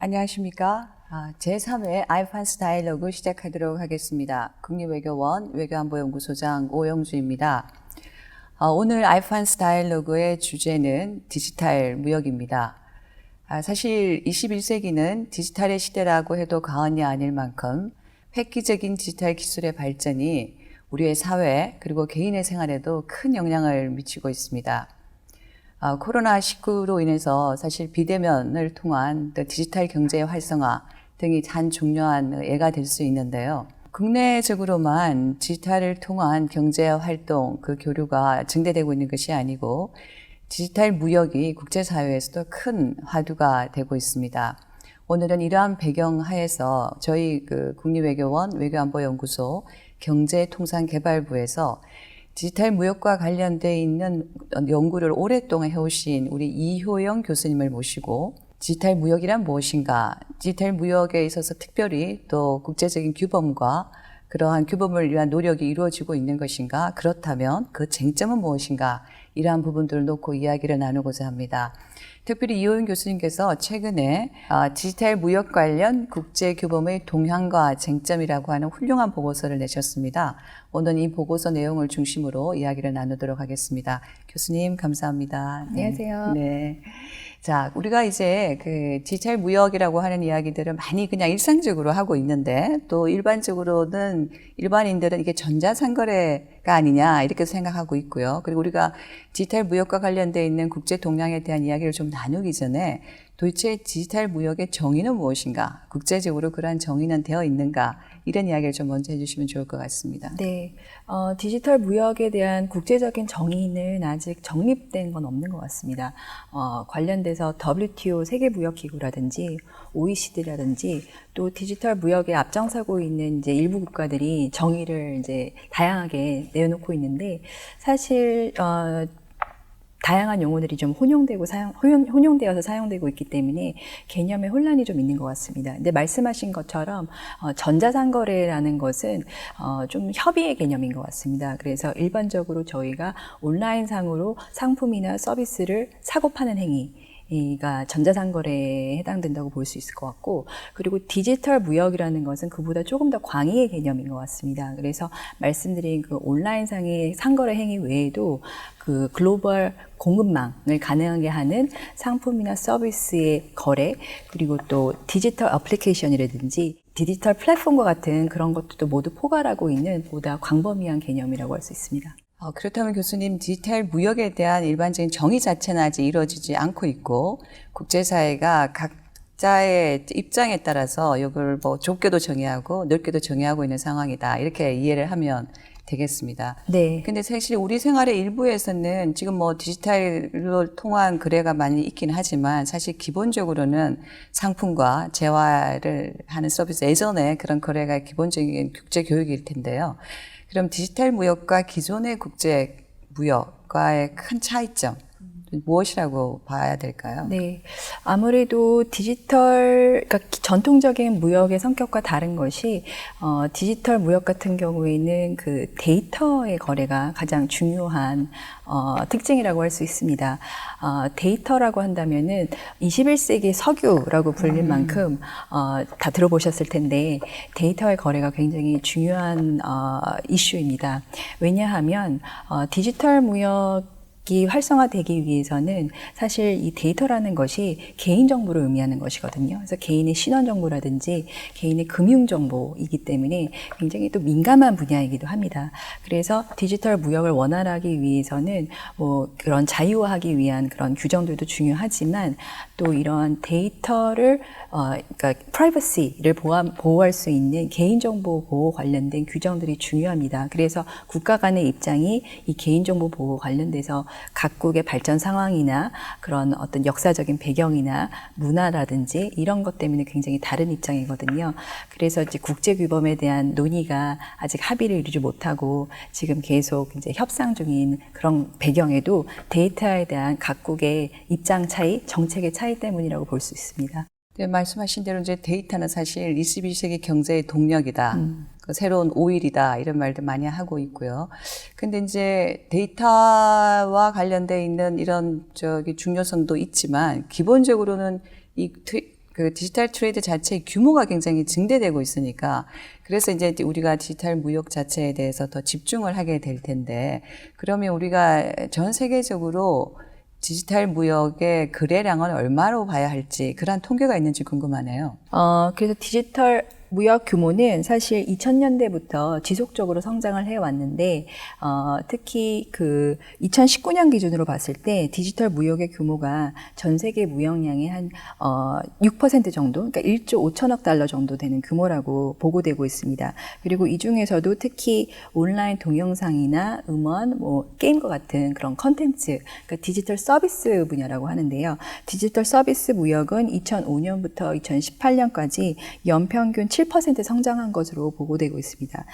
안녕하십니까. 제3회 아이판스 다이alo그 시작하도록 하겠습니다. 국립외교원 외교안보연구소장 오영주입니다. 오늘 아이판스 다이alo그의 주제는 디지털 무역입니다. 사실 21세기는 디지털의 시대라고 해도 과언이 아닐 만큼 획기적인 디지털 기술의 발전이 우리의 사회 그리고 개인의 생활에도 큰 영향을 미치고 있습니다. 코로나19로 인해서 사실 비대면을 통한 디지털 경제의 활성화 등이 한 중요한 예가 될 수 있는데요. 국내적으로만 디지털을 통한 경제 활동, 그 교류가 증대되고 있는 것이 아니고 디지털 무역이 국제사회에서도 큰 화두가 되고 있습니다. 오늘은 이러한 배경 하에서 저희 국립외교원 외교안보연구소 경제통상개발부에서 디지털 무역과 관련되어 있는 연구를 오랫동안 해오신 우리 이효영 교수님을 모시고 디지털 무역이란 무엇인가, 디지털 무역에 있어서 특별히 또 국제적인 규범과 그러한 규범을 위한 노력이 이루어지고 있는 것인가, 그렇다면 그 쟁점은 무엇인가, 이러한 부분들을 놓고 이야기를 나누고자 합니다. 특별히 이효영 교수님께서 최근에 디지털 무역 관련 국제규범의 동향과 쟁점이라고 하는 훌륭한 보고서를 내셨습니다. 오늘 이 보고서 내용을 중심으로 이야기를 나누도록 하겠습니다. 교수님 감사합니다. 안녕하세요. 네. 자, 우리가 이제 디지털 무역이라고 하는 이야기들을 많이 그냥 일상적으로 하고 있는데, 또 일반인들은 이게 전자상거래가 아니냐 이렇게 생각하고 있고요. 그리고 우리가 디지털 무역과 관련되어 있는 국제 동향에 대한 이야기를 좀 나누기 전에 도대체 디지털 무역의 정의는 무엇인가, 국제적으로 그러한 정의는 되어 있는가, 이런 이야기를 좀 먼저 해주시면 좋을 것 같습니다. 네, 디지털 무역에 대한 국제적인 정의는 아직 정립된 건 없는 것 같습니다. 관련돼서 WTO 세계무역기구라든지 OECD라든지 또 디지털 무역에 앞장서고 있는 이제 일부 국가들이 정의를 이제 다양하게 내놓고 있는데, 사실 다양한 용어들이 좀 혼용되어서 사용되고 있기 때문에 개념의 혼란이 좀 있는 것 같습니다. 근데 말씀하신 것처럼 전자상거래라는 것은 좀 협의의 개념인 것 같습니다. 그래서 일반적으로 저희가 온라인상으로 상품이나 서비스를 사고 파는 행위가 전자상거래에 해당된다고 볼 수 있을 것 같고, 그리고 디지털 무역이라는 것은 그보다 조금 더 광의의 개념인 것 같습니다. 그래서 말씀드린 그 온라인상의 상거래 행위 외에도 그 글로벌 공급망을 가능하게 하는 상품이나 서비스의 거래, 그리고 또 디지털 어플리케이션이라든지 디지털 플랫폼과 같은 그런 것들도 모두 포괄하고 있는 보다 광범위한 개념이라고 할 수 있습니다. 그렇다면 교수님, 디지털 무역에 대한 일반적인 정의 자체는 아직 이루어지지 않고 있고, 국제사회가 각자의 입장에 따라서 이걸 뭐 좁게도 정의하고 넓게도 정의하고 있는 상황이다, 이렇게 이해를 하면 되겠습니다. 네. 근데 사실 우리 생활의 일부에서는 지금 뭐 디지털을 통한 거래가 많이 있긴 하지만, 사실 기본적으로는 상품과 재화를 하는 서비스, 예전에 그런 거래가 기본적인 국제 교육일 텐데요. 그럼 디지털 무역과 기존의 국제 무역과의 큰 차이점, 무엇이라고 봐야 될까요? 네. 아무래도 그러니까 전통적인 무역의 성격과 다른 것이, 디지털 무역 같은 경우에는 그 데이터의 거래가 가장 중요한, 특징이라고 할 수 있습니다. 데이터라고 한다면은 21세기 석유라고 불릴 만큼, 다 들어보셨을 텐데, 데이터의 거래가 굉장히 중요한, 이슈입니다. 왜냐하면, 디지털 무역 이 활성화되기 위해서는 사실 이 데이터라는 것이 개인정보를 의미하는 것이거든요. 그래서 개인의 신원정보라든지 개인의 금융정보이기 때문에 굉장히 또 민감한 분야이기도 합니다. 그래서 디지털 무역을 원활하기 위해서는 뭐 그런 자유화하기 위한 그런 규정들도 중요하지만, 또 이러한 데이터를 그러니까 프라이버시를 보호할 수 있는 개인정보 보호 관련된 규정들이 중요합니다. 그래서 국가 간의 입장이 이 개인정보 보호 관련돼서 각국의 발전 상황이나 그런 어떤 역사적인 배경이나 문화라든지 이런 것 때문에 굉장히 다른 입장이거든요. 그래서 이제 국제 규범에 대한 논의가 아직 합의를 이루지 못하고 지금 계속 이제 협상 중인 그런 배경에도 데이터에 대한 각국의 입장 차이, 정책의 차이 때문이라고 볼 수 있습니다. 네, 말씀하신 대로 이제 데이터는 사실 21세기 경제의 동력이다. 그 새로운 오일이다. 이런 말도 많이 하고 있고요. 근데 이제 데이터와 관련돼 있는 이런 중요성도 있지만, 기본적으로는 그 디지털 트레이드 자체의 규모가 굉장히 증대되고 있으니까 그래서 이제 우리가 디지털 무역 자체에 대해서 더 집중을 하게 될 텐데 그러면 우리가 전 세계적으로 디지털 무역의 거래량은 얼마로 봐야 할지 그런 통계가 있는지 궁금하네요. 그래서 디지털 무역 규모는 사실 2000년대부터 지속적으로 성장을 해왔는데, 특히 그 2019년 기준으로 봤을 때 디지털 무역의 규모가 전 세계 무역량의 한 6% 정도, 그러니까 1조 5천억 달러 정도 되는 규모라고 보고되고 있습니다. 그리고 이 중에서도 특히 온라인 동영상이나 음원, 뭐 게임과 같은 그런 컨텐츠, 그러니까 디지털 서비스 분야라고 하는데요. 디지털 서비스 무역은 2005년부터 2018년까지 연평균 7% 성장한 것으로 보고되고 있습니다.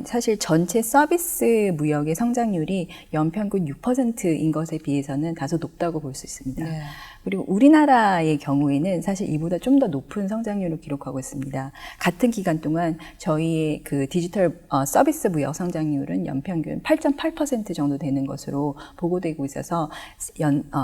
사실 전체 서비스 무역의 성장률이 연평균 6%인 것에 비해서는 다소 높다고 볼 수 있습니다. 네. 그리고 우리나라의 경우에는 사실 이보다 좀 더 높은 성장률을 기록하고 있습니다. 같은 기간 동안 저희의 그 디지털 서비스 무역 성장률은 연평균 8.8% 정도 되는 것으로 보고되고 있어서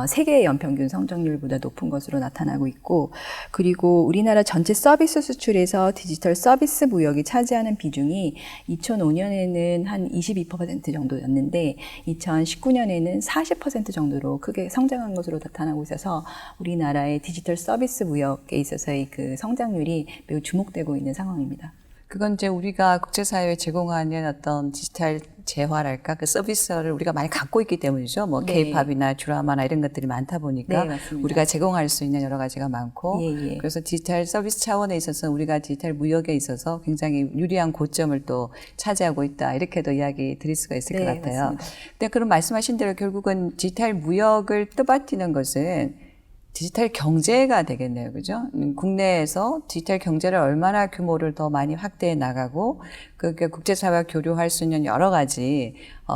세계 연평균 성장률보다 높은 것으로 나타나고 있고, 그리고 우리나라 전체 서비스 수출에서 디지털 서비스 무역이 차지하는 비중이 2005년에는 한 22% 정도였는데 2019년에는 40% 정도로 크게 성장한 것으로 나타나고 있어서 우리나라의 디지털 서비스 무역에 있어서의 그 성장률이 매우 주목되고 있는 상황입니다. 그건 이제 우리가 국제사회에 제공하는 어떤 디지털 재화랄까 그 서비스를 우리가 많이 갖고 있기 때문이죠. 뭐 네. K-팝이나 드라마나 이런 것들이 많다 보니까 네, 맞습니다. 우리가 제공할 수 있는 여러 가지가 많고 예, 예. 그래서 디지털 서비스 차원에 있어서 우리가 디지털 무역에 있어서 굉장히 유리한 고점을 또 차지하고 있다 이렇게도 이야기 드릴 수가 있을 네, 것 같아요. 맞습니다. 근데 그럼 말씀하신 대로 결국은 디지털 무역을 뜻받드는 것은 디지털 경제가 되겠네요. 그죠? 국내에서 디지털 경제를 얼마나 규모를 더 많이 확대해 나가고, 그게 국제사회와 교류할 수 있는 여러 가지,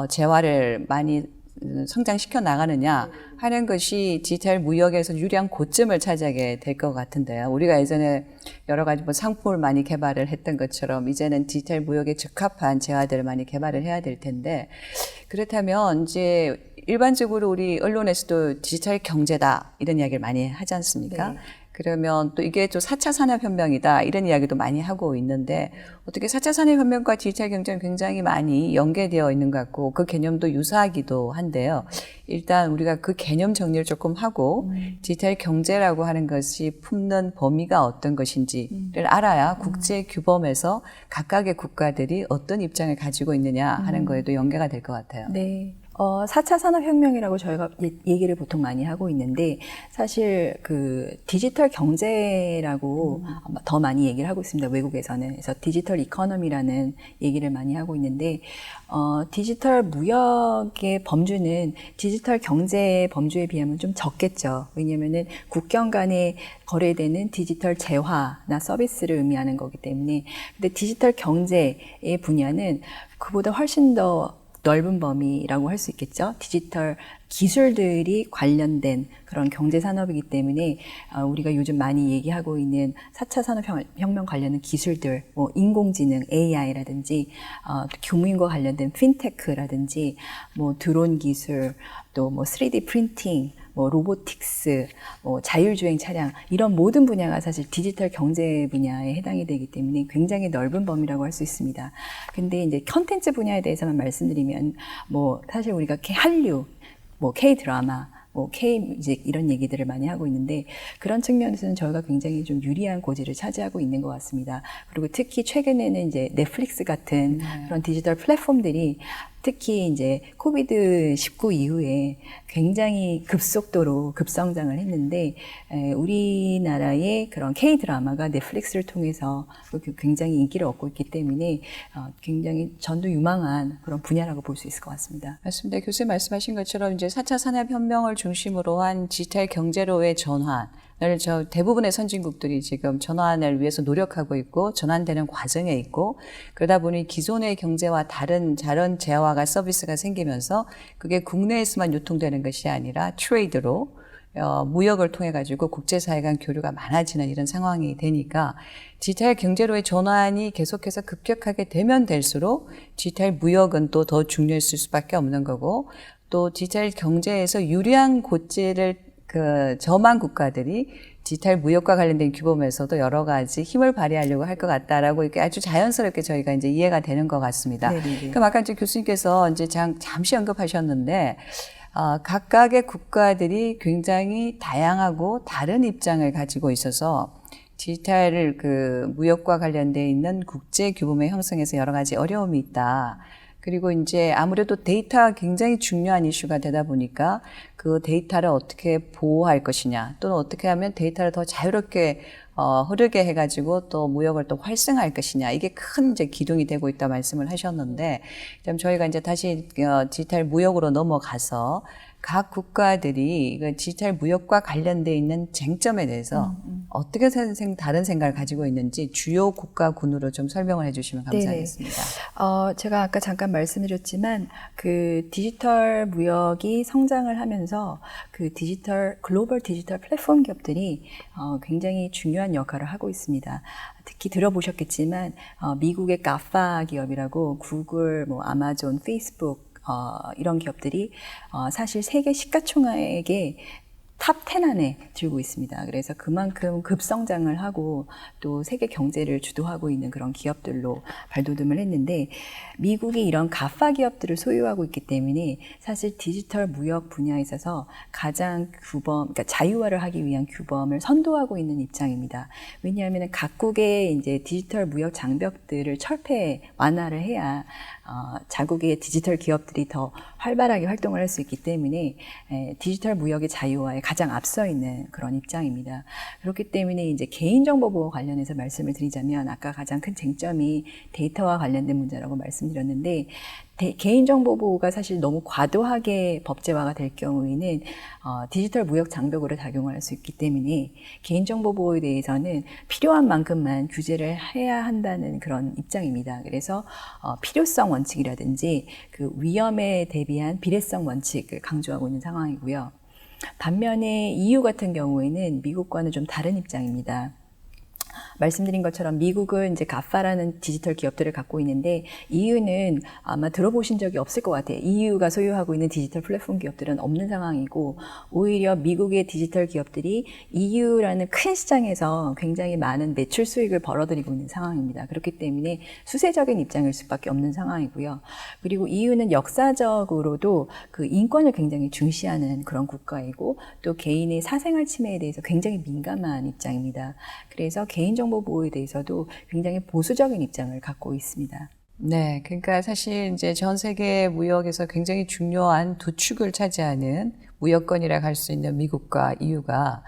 재화를 많이 성장시켜 나가느냐 하는 것이 디지털 무역에서 유리한 고점을 차지하게 될 것 같은데요. 우리가 예전에 여러 가지 뭐 상품을 많이 개발을 했던 것처럼 이제는 디지털 무역에 적합한 재화들을 많이 개발을 해야 될 텐데, 그렇다면 이제 일반적으로 우리 언론에서도 디지털 경제다 이런 이야기를 많이 하지 않습니까? 네. 그러면 또 이게 또 4차 산업혁명이다 이런 이야기도 많이 하고 있는데 어떻게 4차 산업혁명과 디지털 경제는 굉장히 많이 연계되어 있는 것 같고 그 개념도 유사하기도 한데요. 일단 우리가 그 개념 정리를 조금 하고 디지털 경제라고 하는 것이 품는 범위가 어떤 것인지를 알아야 국제 규범에서 각각의 국가들이 어떤 입장을 가지고 있느냐 하는 거에도 연계가 될 것 같아요. 네. 4차 산업혁명이라고 저희가 얘기를 보통 많이 하고 있는데, 사실 그 디지털 경제라고 더 많이 얘기를 하고 있습니다. 외국에서는. 그래서 디지털 이코노미라는 얘기를 많이 하고 있는데, 디지털 무역의 범주는 디지털 경제의 범주에 비하면 좀 적겠죠. 왜냐면은 국경 간에 거래되는 디지털 재화나 서비스를 의미하는 거기 때문에. 근데 디지털 경제의 분야는 그보다 훨씬 더 넓은 범위라고 할 수 있겠죠. 디지털 기술들이 관련된 그런 경제 산업이기 때문에 우리가 요즘 많이 얘기하고 있는 4차 산업혁명 관련된 기술들, 뭐 인공지능, AI라든지 교무인과 관련된 핀테크라든지 뭐 드론 기술, 또 뭐 3D 프린팅, 뭐 로보틱스, 뭐 자율주행 차량 이런 모든 분야가 사실 디지털 경제 분야에 해당이 되기 때문에 굉장히 넓은 범위라고 할 수 있습니다. 근데 이제 컨텐츠 분야에 대해서만 말씀드리면 뭐 사실 우리가 한류, 뭐 K 드라마, 뭐 K 뮤직 이런 얘기들을 많이 하고 있는데 그런 측면에서는 저희가 굉장히 좀 유리한 고지를 차지하고 있는 것 같습니다. 그리고 특히 최근에는 이제 넷플릭스 같은 그런 디지털 플랫폼들이 특히 이제 코비드-19 이후에 굉장히 급속도로 급성장을 했는데 우리나라의 그런 K-드라마가 넷플릭스를 통해서 굉장히 인기를 얻고 있기 때문에 굉장히 전도유망한 그런 분야라고 볼 수 있을 것 같습니다. 맞습니다. 교수님 말씀하신 것처럼 이제 4차 산업혁명을 중심으로 한 디지털 경제로의 전환, 대부분의 선진국들이 지금 전환을 위해서 노력하고 있고 전환되는 과정에 있고 그러다 보니 기존의 경제와 다른 재화가 서비스가 생기면서 그게 국내에서만 유통되는 것이 아니라 트레이드로 무역을 통해 가지고 국제사회 간 교류가 많아지는 이런 상황이 되니까 디지털 경제로의 전환이 계속해서 급격하게 되면 될수록 디지털 무역은 또 더 중요했을 수밖에 없는 거고 또 디지털 경제에서 유리한 고지를 점한 국가들이 디지털 무역과 관련된 규범에서도 여러 가지 힘을 발휘하려고 할 것 같다라고 이렇게 아주 자연스럽게 저희가 이제 이해가 되는 것 같습니다. 네네네. 그럼 아까 이제 교수님께서 이제 잠시 언급하셨는데, 각각의 국가들이 굉장히 다양하고 다른 입장을 가지고 있어서 디지털 무역과 관련돼 있는 국제 규범의 형성에서 여러 가지 어려움이 있다. 그리고 이제 아무래도 데이터가 굉장히 중요한 이슈가 되다 보니까 그 데이터를 어떻게 보호할 것이냐, 또는 어떻게 하면 데이터를 더 자유롭게 흐르게 해가지고 또 무역을 또 활성화할 것이냐, 이게 큰 이제 기둥이 되고 있다 말씀을 하셨는데, 그럼 저희가 이제 다시 디지털 무역으로 넘어가서 각 국가들이 디지털 무역과 관련돼 있는 쟁점에 대해서 어떻게 다른 생각을 가지고 있는지 주요 국가군으로 좀 설명을 해주시면 감사하겠습니다. 제가 아까 잠깐 말씀드렸지만 그 디지털 무역이 성장을 하면서 그 글로벌 디지털 플랫폼 기업들이 굉장히 중요한 역할을 하고 있습니다. 특히 들어보셨겠지만 미국의 가파 기업이라고 구글, 아마존, 페이스북 이런 기업들이 사실 세계 시가총액의 탑 10 안에 들고 있습니다. 그래서 그만큼 급성장을 하고 또 세계 경제를 주도하고 있는 그런 기업들로 발돋움을 했는데, 미국이 이런 가파 기업들을 소유하고 있기 때문에 사실 디지털 무역 분야에 있어서 가장 그러니까 자유화를 하기 위한 규범을 선도하고 있는 입장입니다. 왜냐하면 각국의 이제 디지털 무역 장벽들을 완화를 해야 자국의 디지털 기업들이 더 활발하게 활동을 할 수 있기 때문에 디지털 무역의 자유화에 가장 앞서 있는 그런 입장입니다. 그렇기 때문에 이제 개인정보보호 관련해서 말씀을 드리자면, 아까 가장 큰 쟁점이 데이터와 관련된 문제라고 말씀드렸는데, 개인정보보호가 사실 너무 과도하게 법제화가 될 경우에는 디지털 무역 장벽으로 작용을 할 수 있기 때문에 개인정보보호에 대해서는 필요한 만큼만 규제를 해야 한다는 그런 입장입니다. 그래서 필요성 원칙이라든지 그 위험에 대비한 비례성 원칙을 강조하고 있는 상황이고요. 반면에 EU 같은 경우에는 미국과는 좀 다른 입장입니다. 말씀드린 것처럼 미국은 이제 가파라는 디지털 기업들을 갖고 있는데, EU는 아마 들어보신 적이 없을 것 같아요. EU가 소유하고 있는 디지털 플랫폼 기업들은 없는 상황이고, 오히려 미국의 디지털 기업들이 EU라는 큰 시장에서 굉장히 많은 매출 수익을 벌어들이고 있는 상황입니다. 그렇기 때문에 수세적인 입장일 수밖에 없는 상황이고요. 그리고 EU는 역사적으로도 그 인권을 굉장히 중시하는 그런 국가이고, 또 개인의 사생활 침해에 대해서 굉장히 민감한 입장입니다. 그래서 개인정보 보호에 대해서도 굉장히 보수적인 입장을 갖고 있습니다. 네, 그러니까 사실 이제 전 세계 무역에서 굉장히 중요한 두 축을 차지하는 무역권이라고 할 수 있는 미국과 EU가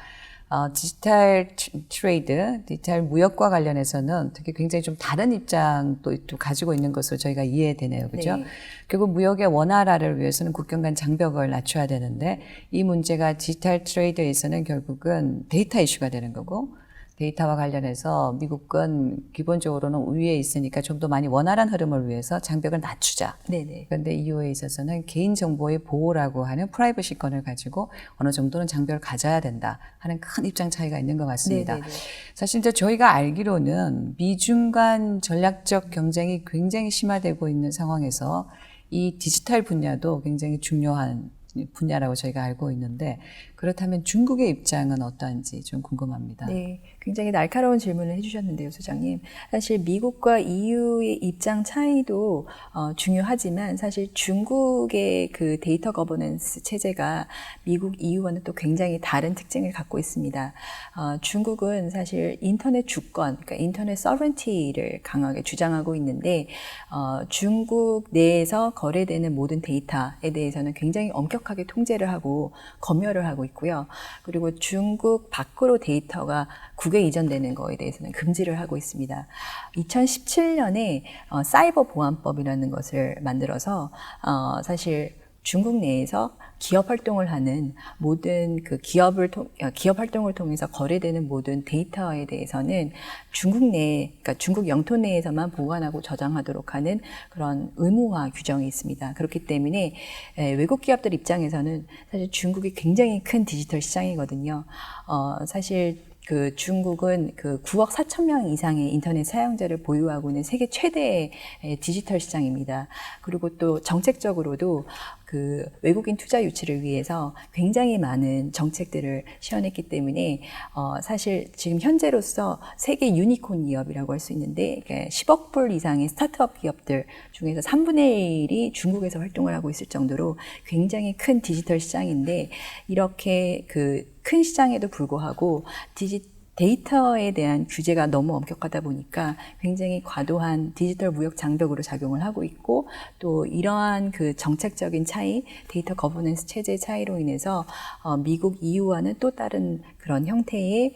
디지털 트레이드, 디지털 무역과 관련해서는 특히 굉장히 좀 다른 입장도 또 가지고 있는 것으로 저희가 이해되네요. 그죠? 네. 결국 무역의 원활화를 위해서는 국경 간 장벽을 낮춰야 되는데, 이 문제가 디지털 트레이드에서는 결국은 데이터 이슈가 되는 거고, 데이터와 관련해서 미국은 기본적으로는 위에 있으니까 좀 더 많이 원활한 흐름을 위해서 장벽을 낮추자. 네네. 그런데 EU에 있어서는 개인정보의 보호라고 하는 프라이버시권을 가지고 어느 정도는 장벽을 가져야 된다 하는 큰 입장 차이가 있는 것 같습니다. 네네네. 사실 이제 저희가 알기로는 미중 간 전략적 경쟁이 굉장히 심화되고 있는 상황에서 이 디지털 분야도 굉장히 중요한 분야라고 저희가 알고 있는데, 그렇다면 중국의 입장은 어떠한지 좀 궁금합니다. 네, 굉장히 날카로운 질문을 해주셨는데요, 소장님. 사실 미국과 EU의 입장 차이도 중요하지만, 사실 중국의 그 데이터 거버넌스 체제가 미국, EU와는 또 굉장히 다른 특징을 갖고 있습니다. 중국은 사실 인터넷 주권, 그러니까 인터넷 서브런티를 강하게 주장하고 있는데, 중국 내에서 거래되는 모든 데이터에 대해서는 굉장히 엄격하게 통제를 하고 검열을 하고 있고요. 그리고 중국 밖으로 데이터가 국외 이전되는 거에 대해서는 금지를 하고 있습니다. 2017년에 사이버 보안법이라는 것을 만들어서 사실 중국 내에서 기업 활동을 하는 모든 그 기업 활동을 통해서 거래되는 모든 데이터에 대해서는 그러니까 중국 영토 내에서만 보관하고 저장하도록 하는 그런 의무화 규정이 있습니다. 그렇기 때문에 외국 기업들 입장에서는 사실 중국이 굉장히 큰 디지털 시장이거든요. 사실 그 중국은 그 9억 4천 명 이상의 인터넷 사용자를 보유하고 있는 세계 최대의 디지털 시장입니다. 그리고 또 정책적으로도 그 외국인 투자 유치를 위해서 굉장히 많은 정책들을 시행했기 때문에 사실 지금 현재로서 세계 유니콘 기업이라고 할 수 있는데 10억 불 이상의 스타트업 기업들 중에서 3분의 1이 중국에서 활동을 하고 있을 정도로 굉장히 큰 디지털 시장인데 이렇게 그 큰 시장에도 불구하고 데이터에 대한 규제가 너무 엄격하다 보니까 굉장히 과도한 디지털 무역 장벽으로 작용을 하고 있고 또 이러한 그 정책적인 차이, 데이터 거버넌스 체제의 차이로 인해서 미국 EU와는 또 다른 그런 형태의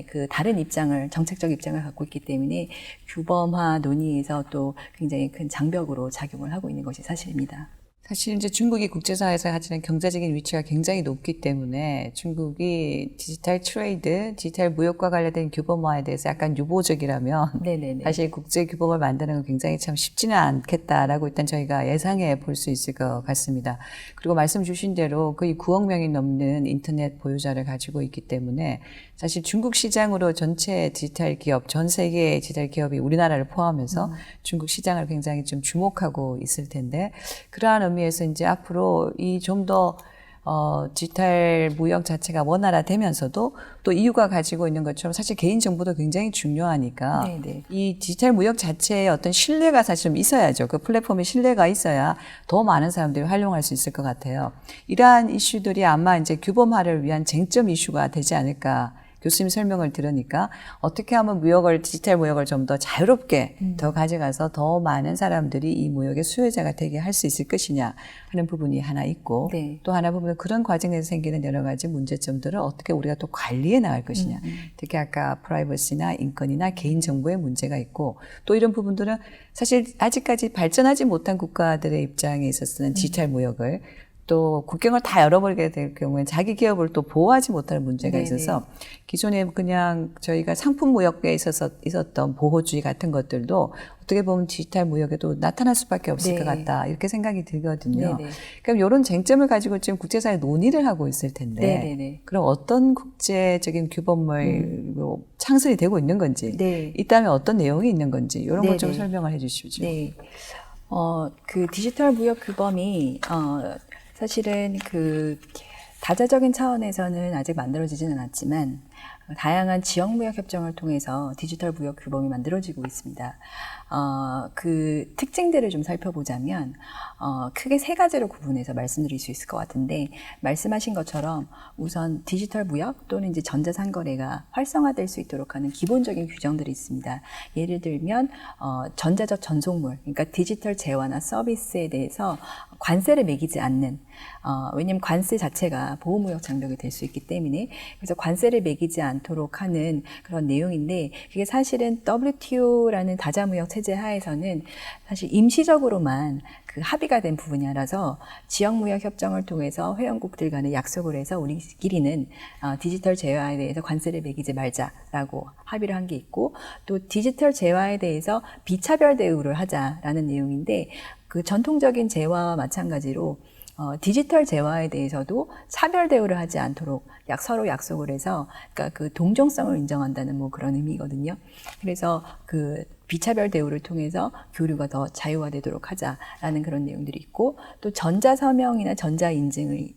그 다른 입장을 정책적 입장을 갖고 있기 때문에 규범화 논의에서 또 굉장히 큰 장벽으로 작용을 하고 있는 것이 사실입니다. 사실 이제 중국이 국제사회에서 가지는 경제적인 위치가 굉장히 높기 때문에 중국이 디지털 트레이드, 디지털 무역과 관련된 규범화에 대해서 약간 유보적이라면 네네네. 사실 국제 규범을 만드는 건 굉장히 참 쉽지는 않겠다라고 일단 저희가 예상해 볼 수 있을 것 같습니다. 그리고 말씀 주신 대로 거의 9억 명이 넘는 인터넷 보유자를 가지고 있기 때문에 사실 중국 시장으로 전체 디지털 기업, 전 세계의 디지털 기업이 우리나라를 포함해서 중국 시장을 굉장히 좀 주목하고 있을 텐데 그러한 의미에서 이제 앞으로 이 좀 더 디지털 무역 자체가 원활화되면서도 또 EU가 가지고 있는 것처럼 사실 개인정보도 굉장히 중요하니까 네네. 이 디지털 무역 자체에 어떤 신뢰가 사실 좀 있어야죠. 그 플랫폼에 신뢰가 있어야 더 많은 사람들이 활용할 수 있을 것 같아요. 이러한 이슈들이 아마 이제 규범화를 위한 쟁점 이슈가 되지 않을까. 교수님 설명을 들으니까 어떻게 하면 디지털 무역을 좀 더 자유롭게 더 가져가서 더 많은 사람들이 이 무역의 수혜자가 되게 할 수 있을 것이냐 하는 부분이 하나 있고 네. 또 하나 부분은 그런 과정에서 생기는 여러 가지 문제점들을 어떻게 우리가 또 관리해 나갈 것이냐. 특히 아까 프라이버시나 인권이나 개인정보의 문제가 있고 또 이런 부분들은 사실 아직까지 발전하지 못한 국가들의 입장에 있어서는 디지털 무역을 또 국경을 다 열어버리게 될 경우에 자기 기업을 또 보호하지 못하는 문제가 네네. 있어서 기존에 그냥 저희가 상품 무역에 있었던 보호주의 같은 것들도 어떻게 보면 디지털 무역에도 나타날 수밖에 없을 네. 것 같다 이렇게 생각이 들거든요. 네네. 그럼 이런 쟁점을 가지고 지금 국제사회 논의를 하고 있을 텐데 네네네. 그럼 어떤 국제적인 규범을 창설이 되고 있는 건지 네. 있다면 어떤 내용이 있는 건지 이런 걸 좀 네네. 설명을 해주시죠. 네. 그 디지털 무역 규범이 사실은 그 다자적인 차원에서는 아직 만들어지지는 않았지만 다양한 지역 무역 협정을 통해서 디지털 무역 규범이 만들어지고 있습니다. 그 특징들을 좀 살펴보자면 크게 세 가지로 구분해서 말씀드릴 수 있을 것 같은데 말씀하신 것처럼 우선 디지털 무역 또는 이제 전자상거래가 활성화될 수 있도록 하는 기본적인 규정들이 있습니다. 예를 들면 전자적 전송물, 그러니까 디지털 재화나 서비스에 대해서 관세를 매기지 않는 왜냐하면 관세 자체가 보호무역 장벽이 될 수 있기 때문에 그래서 관세를 매기지 않도록 하는 그런 내용인데 그게 사실은 WTO라는 다자무역 체제 하에서는 사실 임시적으로만 그 합의가 된 부분이라서 지역무역 협정을 통해서 회원국들 간에 약속을 해서 우리끼리는 디지털 재화에 대해서 관세를 매기지 말자라고 합의를 한 게 있고 또 디지털 재화에 대해서 비차별 대우를 하자라는 내용인데 그 전통적인 재화와 마찬가지로 디지털 재화에 대해서도 차별 대우를 하지 않도록 서로 약속을 해서 그러니까 그 동종성을 인정한다는 뭐 그런 의미거든요. 그래서 그 비차별 대우를 통해서 교류가 더 자유화되도록 하자라는 그런 내용들이 있고 또 전자서명이나 전자인증을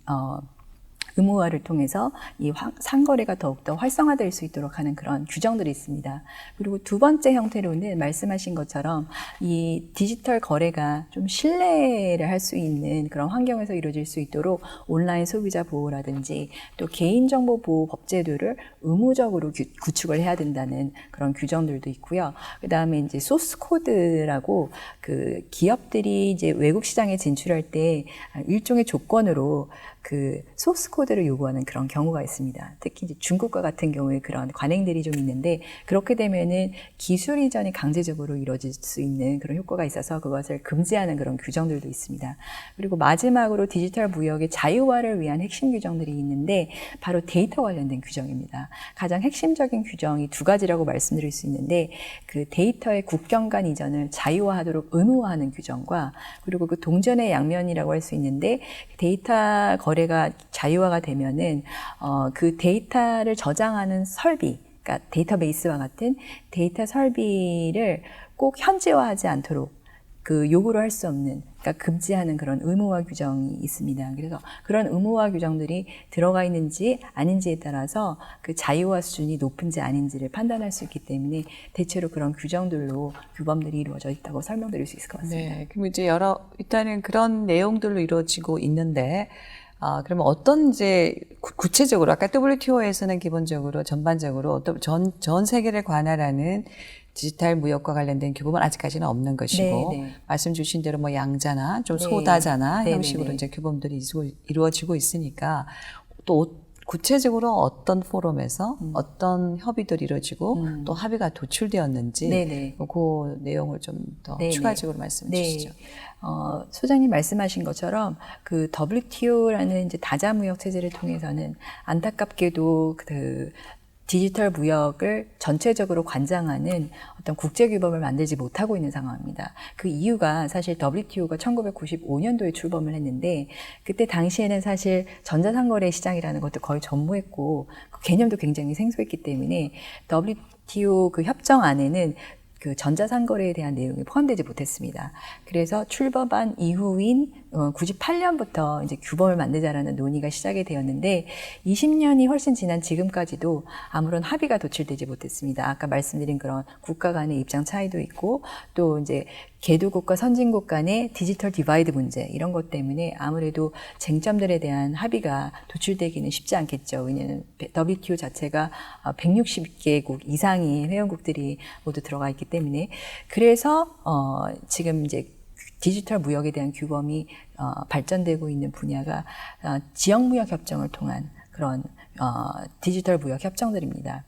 의무화를 통해서 이 상거래가 더욱더 활성화될 수 있도록 하는 그런 규정들이 있습니다. 그리고 두 번째 형태로는 말씀하신 것처럼 이 디지털 거래가 좀 신뢰를 할 수 있는 그런 환경에서 이루어질 수 있도록 온라인 소비자 보호라든지 또 개인정보 보호 법제도를 의무적으로 구축을 해야 된다는 그런 규정들도 있고요. 그 다음에 이제 소스 코드라고 그 기업들이 이제 외국 시장에 진출할 때 일종의 조건으로 그 소스 코드를 요구하는 그런 경우가 있습니다. 특히 이제 중국과 같은 경우에 그런 관행들이 좀 있는데 그렇게 되면은 기술 이전이 강제적으로 이루어질 수 있는 그런 효과가 있어서 그것을 금지하는 그런 규정들도 있습니다. 그리고 마지막으로 디지털 무역의 자유화를 위한 핵심 규정들이 있는데 바로 데이터 관련된 규정입니다. 가장 핵심적인 규정이 두 가지라고 말씀드릴 수 있는데 그 데이터의 국경 간 이전을 자유화하도록 의무화하는 규정과 그리고 그 동전의 양면이라고 할 수 있는데 데이터 거래가 자유화가 국가가 되면은 그 데이터를 저장하는 설비, 그러니까 데이터베이스와 같은 데이터 설비를 꼭 현지화하지 않도록 그 요구를 할 수 없는, 그러니까 금지하는 그런 의무화 규정이 있습니다. 그래서 그런 의무화 규정들이 들어가 있는지 아닌지에 따라서 그 자유화 수준이 높은지 아닌지를 판단할 수 있기 때문에 대체로 그런 규정들로 규범들이 이루어져 있다고 설명드릴 수 있을 것 같습니다. 네, 그럼 이제 일단은 그런 내용들로 이루어지고 있는데, 그러면 어떤 이제 구체적으로 아까 WTO에서는 기본적으로 전반적으로 또 전 세계를 관할하는 디지털 무역과 관련된 규범은 아직까지는 없는 것이고, 네, 네. 말씀 주신 대로 뭐 양자나 좀 네. 소다자나 네, 형식으로 네, 네. 이제 규범들이 이루어지고 있으니까 또 구체적으로 어떤 포럼에서 어떤 협의들이 이루어지고 또 합의가 도출되었는지 네, 네. 그 내용을 좀 더 네, 추가적으로 말씀해 주시죠. 소장님 말씀하신 것처럼 그 WTO라는 이제 다자무역 체제를 통해서는 안타깝게도 그 디지털 무역을 전체적으로 관장하는 어떤 국제 규범을 만들지 못하고 있는 상황입니다. 그 이유가 사실 WTO가 1995년도에 출범을 했는데 그때 당시에는 사실 전자상거래 시장이라는 것도 거의 전무했고 그 개념도 굉장히 생소했기 때문에 WTO 그 협정 안에는 그 전자상거래에 대한 내용이 포함되지 못했습니다. 그래서 출범한 이후인 98년부터 이제 규범을 만들자라는 논의가 시작이 되었는데 20년이 훨씬 지난 지금까지도 아무런 합의가 도출되지 못했습니다. 아까 말씀드린 그런 국가 간의 입장 차이도 있고 또 이제 개도국과 선진국 간의 디지털 디바이드 문제 이런 것 때문에 아무래도 쟁점들에 대한 합의가 도출되기는 쉽지 않겠죠. 왜냐하면 WTO 자체가 160개국 이상의 회원국들이 모두 들어가 있기 때문에 그래서 지금 이제 디지털 무역에 대한 규범이 발전되고 있는 분야가 지역무역 협정을 통한 그런 디지털 무역 협정들입니다.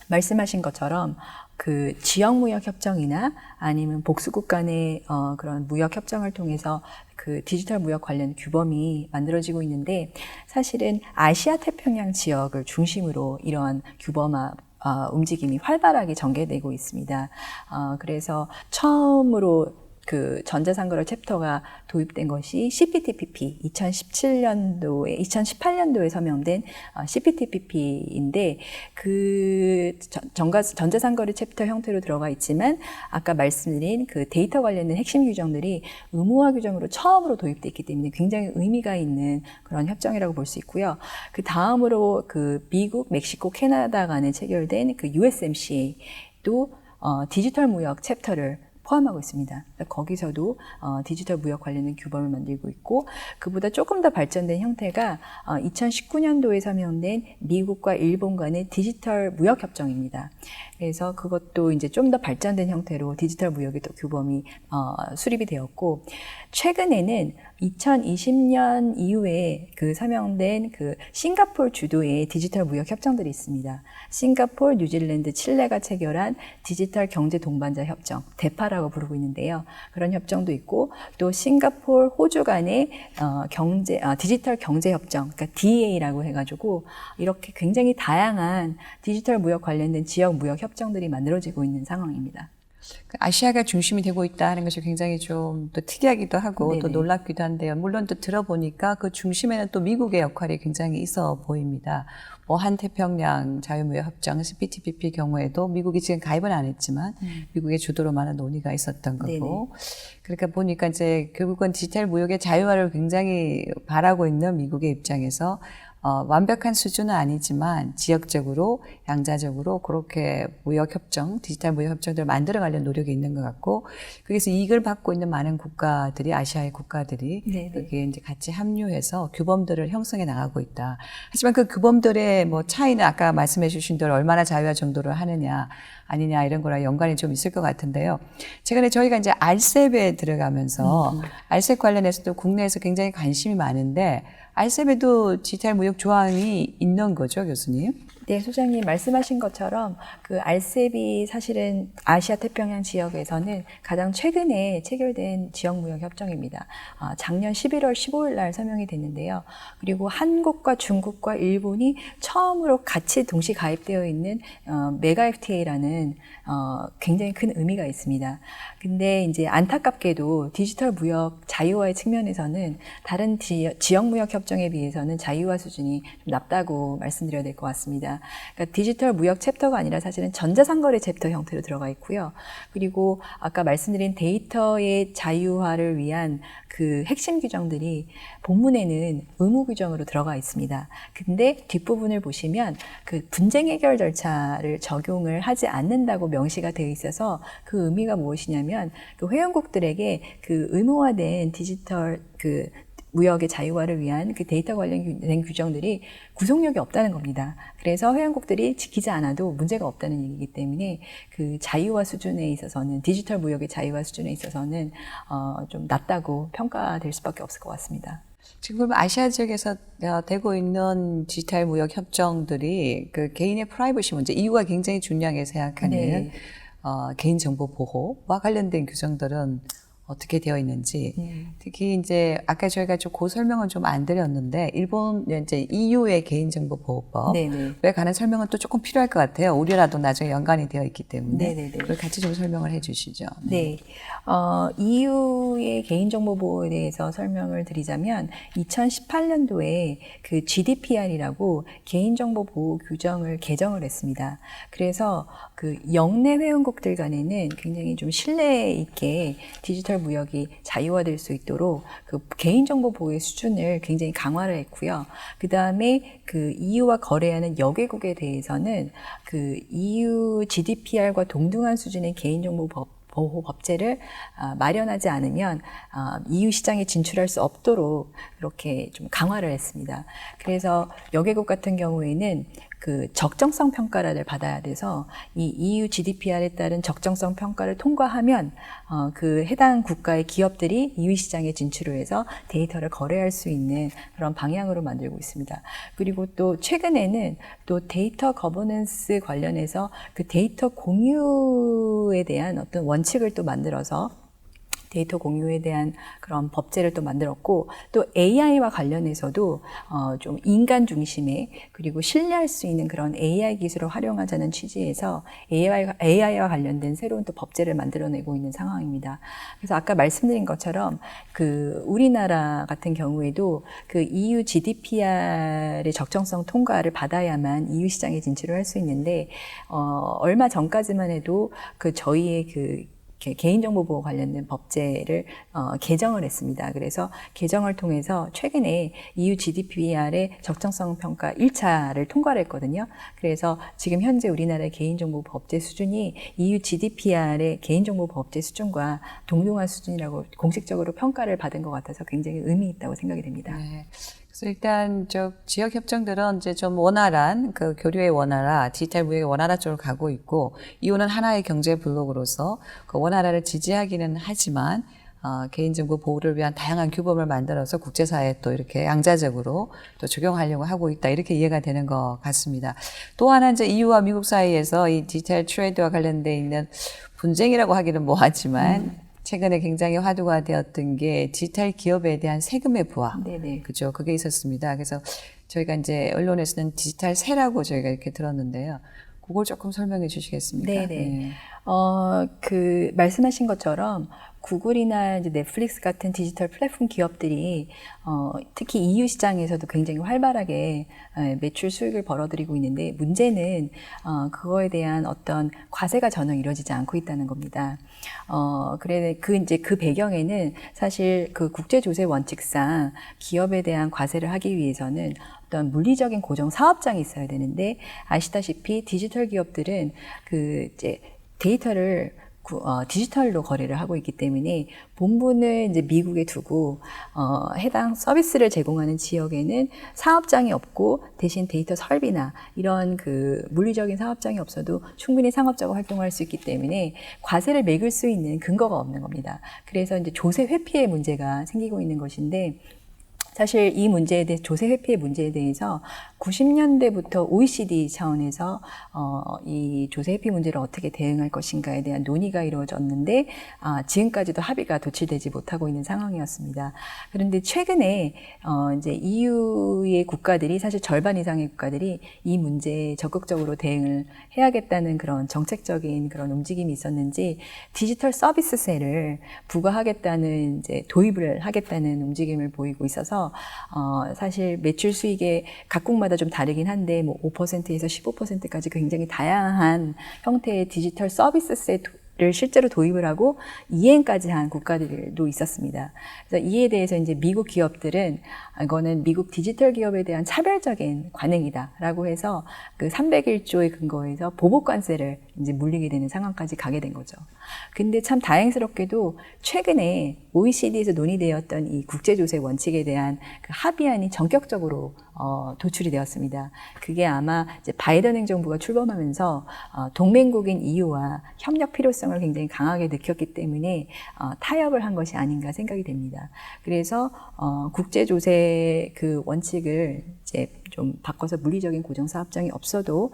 말씀하신 것처럼 그 지역무역 협정이나 아니면 복수국 간의 그런 무역 협정을 통해서 그 디지털 무역 관련 규범이 만들어지고 있는데 사실은 아시아 태평양 지역을 중심으로 이러한 규범화 움직임이 활발하게 전개되고 있습니다. 그래서 처음으로 그 전자상거래 챕터가 도입된 것이 CPTPP 2018년도에 서명된 CPTPP인데 그 전자상거래 챕터 형태로 들어가 있지만 아까 말씀드린 그 데이터 관련된 핵심 규정들이 의무화 규정으로 처음으로 도입됐기 때문에 굉장히 의미가 있는 그런 협정이라고 볼 수 있고요. 그 다음으로 그 미국, 멕시코, 캐나다 간에 체결된 그 USMCA도 디지털 무역 챕터를 포함하고 있습니다. 거기서도 디지털 무역 관련된 규범을 만들고 있고 그보다 조금 더 발전된 형태가 2019년도에 서명된 미국과 일본 간의 디지털 무역 협정입니다. 그래서 그것도 이제 좀 더 발전된 형태로 디지털 무역의 또 규범이 수립이 되었고 최근에는 2020년 이후에 그 서명된 그 싱가포르 주도의 디지털 무역 협정들이 있습니다. 싱가포르, 뉴질랜드, 칠레가 체결한 디지털 경제 동반자 협정, 데파라고 부르고 있는데요. 그런 협정도 있고 또 싱가포르, 호주 간의 디지털 경제 협정, 그러니까 DA라고 해가지고 이렇게 굉장히 다양한 디지털 무역 관련된 지역 무역 협정들이 만들어지고 있는 상황입니다. 아시아가 중심이 되고 있다는 것이 굉장히 좀 또 특이하기도 하고 네네. 또 놀랍기도 한데요. 물론 또 들어보니까 그 중심에는 또 미국의 역할이 굉장히 있어 보입니다. 뭐 한태평양 자유무역 협정 CPTPP 경우에도 미국이 지금 가입은 안 했지만 미국의 주도로 많은 논의가 있었던 거고 네네. 그러니까 보니까 이제 결국은 디지털 무역의 자유화를 굉장히 바라고 있는 미국의 입장에서 완벽한 수준은 아니지만 지역적으로 양자적으로 그렇게 무역협정, 디지털 무역협정들을 만들어가려는 노력이 있는 것 같고 거기서 이익을 받고 있는 많은 국가들이 아시아의 국가들이 네네. 거기에 이제 같이 합류해서 규범들을 형성해 나가고 있다. 하지만 그 규범들의 뭐 차이는 아까 말씀해 주신 대로 얼마나 자유화 정도를 하느냐 아니냐 이런 거랑 연관이 좀 있을 것 같은데요. 최근에 저희가 이제 RCEP에 들어가면서 RCEP 관련해서도 국내에서 굉장히 관심이 많은데 RCEP에도 디지털 무역 조항이 있는 거죠, 교수님? 네, 소장님 말씀하신 것처럼 그 RCEP이 사실은 아시아 태평양 지역에서는 가장 최근에 체결된 지역무역협정입니다. 작년 11월 15일 날 서명이 됐는데요. 그리고 한국과 중국과 일본이 처음으로 같이 동시 가입되어 있는 메가 FTA라는 굉장히 큰 의미가 있습니다. 근데 이제 안타깝게도 디지털 무역 자유화의 측면에서는 다른 지역무역 협정에 비해서는 자유화 수준이 좀 낮다고 말씀드려야 될 것 같습니다. 그러니까 디지털 무역 챕터가 아니라 사실은 전자상거래 챕터 형태로 들어가 있고요. 그리고 아까 말씀드린 데이터의 자유화를 위한 그 핵심 규정들이 본문에는 의무 규정으로 들어가 있습니다. 근데 뒷부분을 보시면 그 분쟁 해결 절차를 적용을 하지 않는다고 명시가 되어 있어서 그 의미가 무엇이냐면 그 회원국들에게 그 의무화된 디지털 그 무역의 자유화를 위한 그 데이터 관련된 규정들이 구속력이 없다는 겁니다. 그래서 회원국들이 지키지 않아도 문제가 없다는 얘기이기 때문에 그 자유화 수준에 있어서는 디지털 무역의 자유화 수준에 있어서는 좀 낮다고 평가될 수밖에 없을 것 같습니다. 지금 아시아 지역에서 되고 있는 디지털 무역 협정들이 그 개인의 프라이버시 문제, EU가 굉장히 중요하게 생각하는 네. 개인정보 보호와 관련된 규정들은 어떻게 되어 있는지, 특히 이제 아까 저희가 좀 그 설명은 좀 안 드렸는데 일본 이제 EU의 개인정보보호법에 관한 설명은 또 조금 필요할 것 같아요. 우리라도 나중에 연관이 되어 있기 때문에 네네네. 그걸 같이 좀 설명을 해주시죠. 네, EU의 개인정보 보호에 대해서 설명을 드리자면 2018년도에 그 GDPR이라고 개인정보 보호 규정을 개정을 했습니다. 그래서 그 영내 회원국들 간에는 굉장히 좀 신뢰 있게 디지털 무역이 자유화될 수 있도록 그 개인정보 보호의 수준을 굉장히 강화를 했고요. 그 다음에 그 EU와 거래하는 여개국에 대해서는 그 EU GDPR과 동등한 수준의 개인정보 보호 법제를 마련하지 않으면 EU 시장에 진출할 수 없도록 그렇게 좀 강화를 했습니다. 그래서 여개국 같은 경우에는 그 적정성 평가를 받아야 돼서 이 EU GDPR에 따른 적정성 평가를 통과하면 그 해당 국가의 기업들이 EU 시장에 진출을 해서 데이터를 거래할 수 있는 그런 방향으로 만들고 있습니다. 그리고 또 최근에는 또 데이터 거버넌스 관련해서 그 데이터 공유에 대한 어떤 원칙을 또 만들어서 데이터 공유에 대한 그런 법제를 또 만들었고, 또 AI와 관련해서도 좀 인간 중심의, 그리고 신뢰할 수 있는 그런 AI 기술을 활용하자는 취지에서 AI와 관련된 새로운 또 법제를 만들어내고 있는 상황입니다. 그래서 아까 말씀드린 것처럼 그 우리나라 같은 경우에도 그 EU GDPR의 적정성 통과를 받아야만 EU 시장에 진출을 할 수 있는데 얼마 전까지만 해도 그 저희의 그 개인정보 보호 관련된 법제를 개정을 했습니다. 그래서 개정을 통해서 최근에 EU GDPR의 적정성 평가 1차를 통과를 했거든요. 그래서 지금 현재 우리나라의 개인정보 법제 수준이 EU GDPR의 개인정보 법제 수준과 동등한 수준이라고 공식적으로 평가를 받은 것 같아서 굉장히 의미 있다고 생각이 됩니다. 네. 그래서 일단 저 지역 협정들은 이제 좀 원활한 그 교류의 원활화, 디지털 무역의 원활화 쪽으로 가고 있고, EU는 하나의 경제 블록으로서 그 원활화를 지지하기는 하지만 개인정보 보호를 위한 다양한 규범을 만들어서 국제사회에 또 이렇게 양자적으로 또 적용하려고 하고 있다, 이렇게 이해가 되는 것 같습니다. 또 하나 이제 EU와 미국 사이에서 이 디지털 트레이드와 관련돼 있는 분쟁이라고 하기는 뭐하지만 최근에 굉장히 화두가 되었던 게 디지털 기업에 대한 세금의 부과. 네네. 그죠. 그게 있었습니다. 그래서 저희가 이제 언론에서는 디지털세라고 저희가 이렇게 들었는데요. 그걸 조금 설명해 주시겠습니까? 네네. 네. 그 말씀하신 것처럼 구글이나 이제 넷플릭스 같은 디지털 플랫폼 기업들이 특히 EU 시장에서도 굉장히 활발하게 매출 수익을 벌어들이고 있는데, 문제는 그거에 대한 어떤 과세가 전혀 이루어지지 않고 있다는 겁니다. 그래 그 배경에는 사실 그 국제 조세 원칙상 기업에 대한 과세를 하기 위해서는 어떤 물리적인 고정 사업장이 있어야 되는데, 아시다시피 디지털 기업들은 그 이제 데이터를 디지털로 거래를 하고 있기 때문에 본부는 이제 미국에 두고 해당 서비스를 제공하는 지역에는 사업장이 없고 대신 데이터 설비나 이런 그 물리적인 사업장이 없어도 충분히 상업적으로 활동할 수 있기 때문에 과세를 매길 수 있는 근거가 없는 겁니다. 그래서 이제 조세 회피의 문제가 생기고 있는 것인데, 사실 이 문제에 대해 조세 회피의 문제에 대해서 90년대부터 OECD 차원에서 이 조세 회피 문제를 어떻게 대응할 것인가에 대한 논의가 이루어졌는데 지금까지도 합의가 도출되지 못하고 있는 상황이었습니다. 그런데 최근에 이제 EU의 국가들이 사실 절반 이상의 국가들이 이 문제에 적극적으로 대응을 해야겠다는 그런 정책적인 그런 움직임이 있었는지 디지털 서비스세를 부과하겠다는 이제 도입을 하겠다는 움직임을 보이고 있어서 사실 매출 수익의 각국마다 좀 다르긴 한데 뭐 5%에서 15%까지 굉장히 다양한 형태의 디지털 서비스세를 실제로 도입을 하고 이행까지 한 국가들도 있었습니다. 그래서 이에 대해서 이제 미국 기업들은 이거는 미국 디지털 기업에 대한 차별적인 관행이다라고 해서 그 301조의 근거에서 보복관세를 이제 물리게 되는 상황까지 가게 된 거죠. 근데 참 다행스럽게도 최근에 OECD에서 논의되었던 이 국제조세 원칙에 대한 그 합의안이 전격적으로 도출이 되었습니다. 그게 아마 이제 바이든 행정부가 출범하면서 동맹국인 EU와 협력 필요성을 굉장히 강하게 느꼈기 때문에 타협을 한 것이 아닌가 생각이 됩니다. 그래서 국제조세 그 원칙을 이제 좀 바꿔서 물리적인 고정사업장이 없어도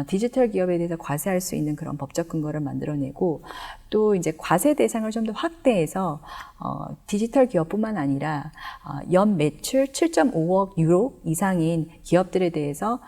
디지털 기업에 대해서 과세할 수 있는 그런 법적 근거를 만들어내고 또 이제 과세 대상을 좀 더 확대해서 디지털 기업뿐만 아니라 연 매출 7.5억 유로 이상인 기업들에 대해서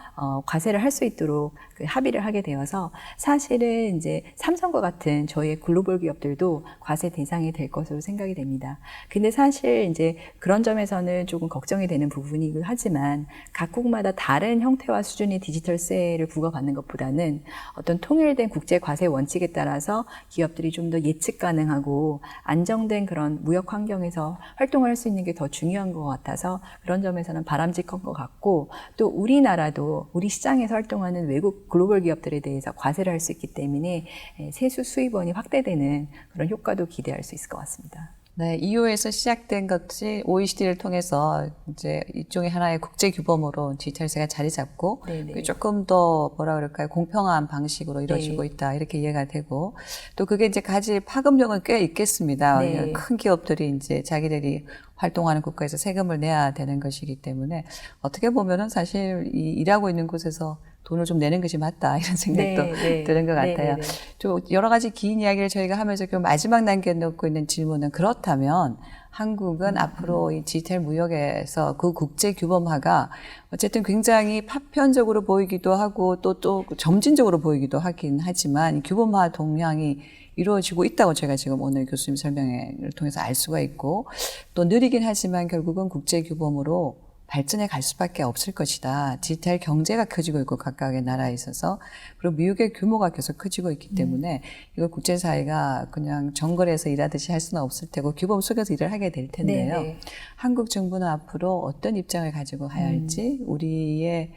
과세를 할 수 있도록 그 합의를 하게 되어서 사실은 이제 삼성과 같은 저희의 글로벌 기업들도 과세 대상이 될 것으로 생각이 됩니다. 근데 사실 이제 그런 점에서는 조금 걱정이 되는 부분이긴 하지만 각국마다 다른 형태와 수준의 디지털세를 부과받는 것보다는 어떤 통일된 국제 과세 원칙에 따라서 기업들이 좀 더 예측 가능하고 안정된 그런 무역 환경에서 활동을 할 수 있는 게 더 중요한 것 같아서 그런 점에서는 바람직한 것 같고 또 우리나라도 우리 시장에서 활동하는 외국 글로벌 기업들에 대해서 과세를 할 수 있기 때문에 세수 수입원이 확대되는 그런 효과도 기대할 수 있을 것 같습니다. 네, EU에서 시작된 것이 OECD를 통해서 이제 일종의 하나의 국제 규범으로 디지털세가 자리 잡고 조금 더 뭐라 그럴까요? 공평한 방식으로 이루어지고 있다. 이렇게 이해가 되고 또 그게 이제 가질 파급력은 꽤 있겠습니다. 큰 기업들이 이제 자기들이 활동하는 국가에서 세금을 내야 되는 것이기 때문에 어떻게 보면은 사실 이 일하고 있는 곳에서 돈을 좀 내는 것이 맞다 이런 생각도 드는 것 같아요. 좀 여러 가지 긴 이야기를 저희가 하면서 그 마지막 단계에 놓고 있는 질문은 그렇다면 한국은 앞으로 이 디지털 무역에서 그 국제 규범화가 어쨌든 굉장히 파편적으로 보이기도 하고 또 점진적으로 보이기도 하긴 하지만 규범화 동향이 이루어지고 있다고 제가 지금 오늘 교수님 설명을 통해서 알 수가 있고 또 느리긴 하지만 결국은 국제 규범으로 발전해 갈 수밖에 없을 것이다. 디지털 경제가 커지고 있고 각각의 나라에 있어서 그리고 미국의 규모가 계속 커지고 있기 때문에 이걸 국제사회가 그냥 정글에서 일하듯이 할 수는 없을 테고 규범 속에서 일을 하게 될 텐데요. 한국 정부는 앞으로 어떤 입장을 가지고 가야 할지 우리의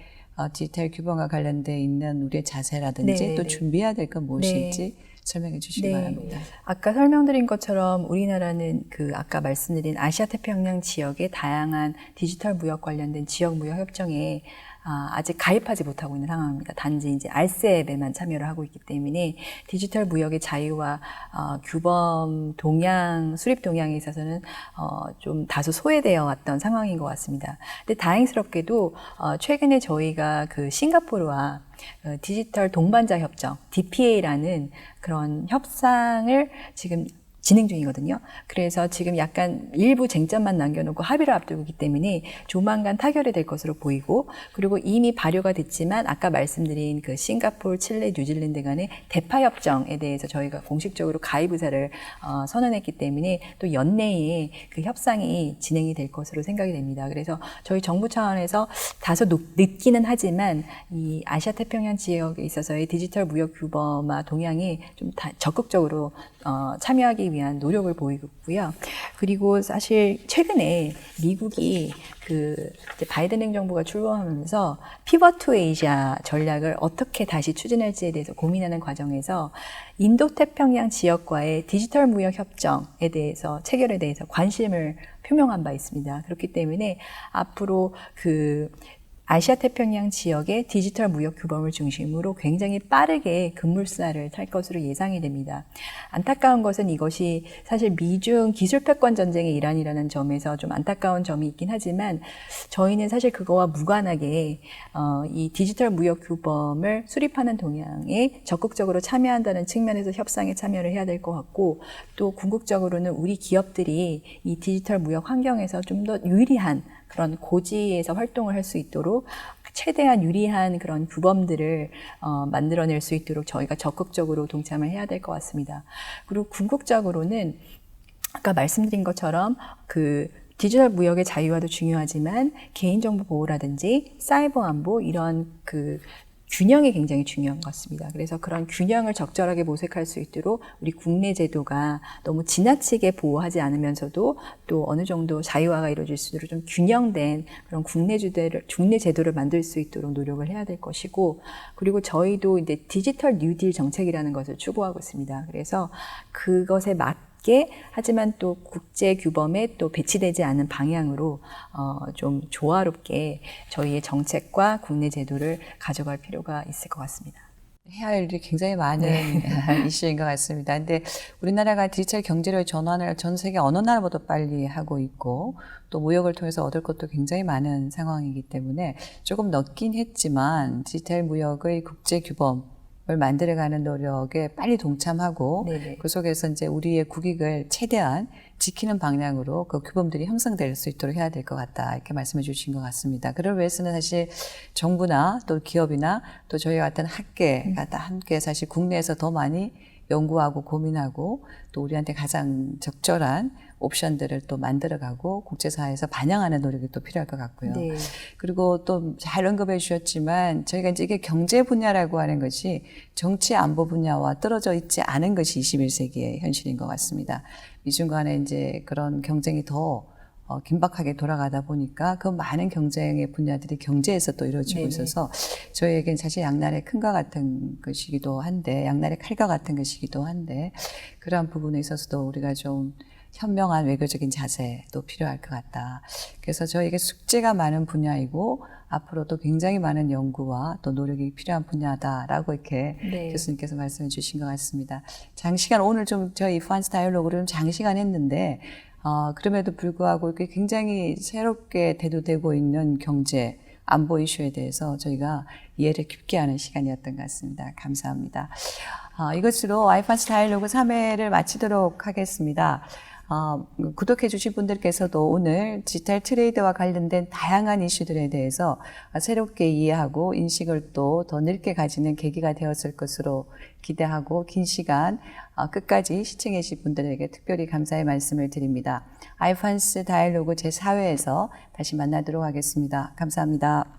디지털 규범과 관련돼 있는 우리의 자세라든지 또 준비해야 될 건 무엇일지 설명해 주시기 바랍니다. 아까 설명드린 것처럼 우리나라는 그 아까 말씀드린 아시아 태평양 지역의 다양한 디지털 무역 관련된 지역 무역 협정에 아직 가입하지 못하고 있는 상황입니다. 단지 이제 RCEP에만 참여를 하고 있기 때문에 디지털 무역의 자유와 규범 동향, 수립 동향에 있어서는 좀 다소 소외되어 왔던 상황인 것 같습니다. 근데 다행스럽게도 최근에 저희가 그 싱가포르와 디지털 동반자 협정, DPA라는 그런 협상을 지금 진행 중이거든요. 그래서 지금 약간 일부 쟁점만 남겨놓고 합의를 앞두고 있기 때문에 조만간 타결이 될 것으로 보이고 그리고 이미 발효가 됐지만 아까 말씀드린 그 싱가포르, 칠레, 뉴질랜드 간의 대파 협정에 대해서 저희가 공식적으로 가입 의사를 선언했기 때문에 또 연내에 그 협상이 진행이 될 것으로 생각이 됩니다. 그래서 저희 정부 차원에서 다소 늦기는 하지만 이 아시아 태평양 지역에 있어서의 디지털 무역 규범화 동향이 좀 적극적으로 참여하기 위한 노력을 보이고 있고요. 그리고 사실 최근에 미국이 그 바이든 행정부가 출범하면서 피벗 투 아시아 전략을 어떻게 다시 추진할지에 대해서 고민하는 과정에서 인도태평양 지역과의 디지털 무역 협정에 대해서 체결에 대해서 관심을 표명한 바 있습니다. 그렇기 때문에 앞으로 그 아시아 태평양 지역의 디지털 무역 규범을 중심으로 굉장히 빠르게 급물살을 탈 것으로 예상이 됩니다. 안타까운 것은 이것이 사실 미중 기술 패권 전쟁의 일환이라는 점에서 좀 안타까운 점이 있긴 하지만 저희는 사실 그거와 무관하게 이 디지털 무역 규범을 수립하는 동향에 적극적으로 참여한다는 측면에서 협상에 참여를 해야 될 것 같고, 또 궁극적으로는 우리 기업들이 이 디지털 무역 환경에서 좀 더 유리한 그런 고지에서 활동을 할 수 있도록 최대한 유리한 그런 규범들을 만들어낼 수 있도록 저희가 적극적으로 동참을 해야 될 것 같습니다. 그리고 궁극적으로는 아까 말씀드린 것처럼 그 디지털 무역의 자유화도 중요하지만 개인정보 보호라든지 사이버 안보 이런 그 균형이 굉장히 중요한 것 같습니다. 그래서 그런 균형을 적절하게 모색할 수 있도록 우리 국내 제도가 너무 지나치게 보호하지 않으면서도 또 어느 정도 자유화가 이루어질 수 있도록 좀 균형된 그런 국내 제도를 만들 수 있도록 노력을 해야 될 것이고, 그리고 저희도 이제 디지털 뉴딜 정책이라는 것을 추구하고 있습니다. 그래서 그것에 하지만 또 국제 규범에 또 배치되지 않은 방향으로 좀 조화롭게 저희의 정책과 국내 제도를 가져갈 필요가 있을 것 같습니다. 해야 할 일이 굉장히 많은 이슈인 것 같습니다. 근데 우리나라가 디지털 경제로의 전환을 전 세계 어느 나라보다 빨리 하고 있고, 또 무역을 통해서 얻을 것도 굉장히 많은 상황이기 때문에 조금 늦긴 했지만 디지털 무역의 국제 규범 을 만들어가는 노력에 빨리 동참하고, 네네. 그 속에서 이제 우리의 국익을 최대한 지키는 방향으로 그 규범들이 형성될 수 있도록 해야 될 것 같다, 이렇게 말씀해 주신 것 같습니다. 그럴 위해서는 사실 정부나 또 기업이나 또 저희 같은 학계가 다 함께 사실 국내에서 더 많이 연구하고 고민하고 또 우리한테 가장 적절한 옵션들을 또 만들어가고 국제사회에서 반영하는 노력이 또 필요할 것 같고요. 네. 그리고 또 잘 언급해 주셨지만 저희가 이제 이게 경제 분야라고 하는 것이 정치 안보 분야와 떨어져 있지 않은 것이 21세기의 현실인 것 같습니다. 미중 간에 이제 그런 경쟁이 더 긴박하게 돌아가다 보니까 그 많은 경쟁의 분야들이 경제에서 또 이루어지고 네네. 있어서 저희에겐 사실 양날의 큰과 같은 것이기도 한데, 양날의 칼과 같은 것이기도 한데, 그러한 부분에 있어서도 우리가 좀 현명한 외교적인 자세도 필요할 것 같다. 그래서 저희에게 숙제가 많은 분야이고 앞으로도 굉장히 많은 연구와 또 노력이 필요한 분야다라고 이렇게 네. 교수님께서 말씀해 주신 것 같습니다. 장시간 오늘 좀 저희 프란스 다이얼로그를 좀 장시간 했는데 그럼에도 불구하고 이렇게 굉장히 새롭게 대두되고 있는 경제 안보 이슈에 대해서 저희가 이해를 깊게 하는 시간이었던 것 같습니다. 감사합니다. 이것으로 아이판스 다이얼로그 3회를 마치도록 하겠습니다. 구독해 주신 분들께서도 오늘 디지털 트레이드와 관련된 다양한 이슈들에 대해서 새롭게 이해하고 인식을 또 더 넓게 가지는 계기가 되었을 것으로 기대하고, 긴 시간 끝까지 시청해 주신 분들에게 특별히 감사의 말씀을 드립니다. 아이판스 다이얼로그 제4회에서 다시 만나도록 하겠습니다. 감사합니다.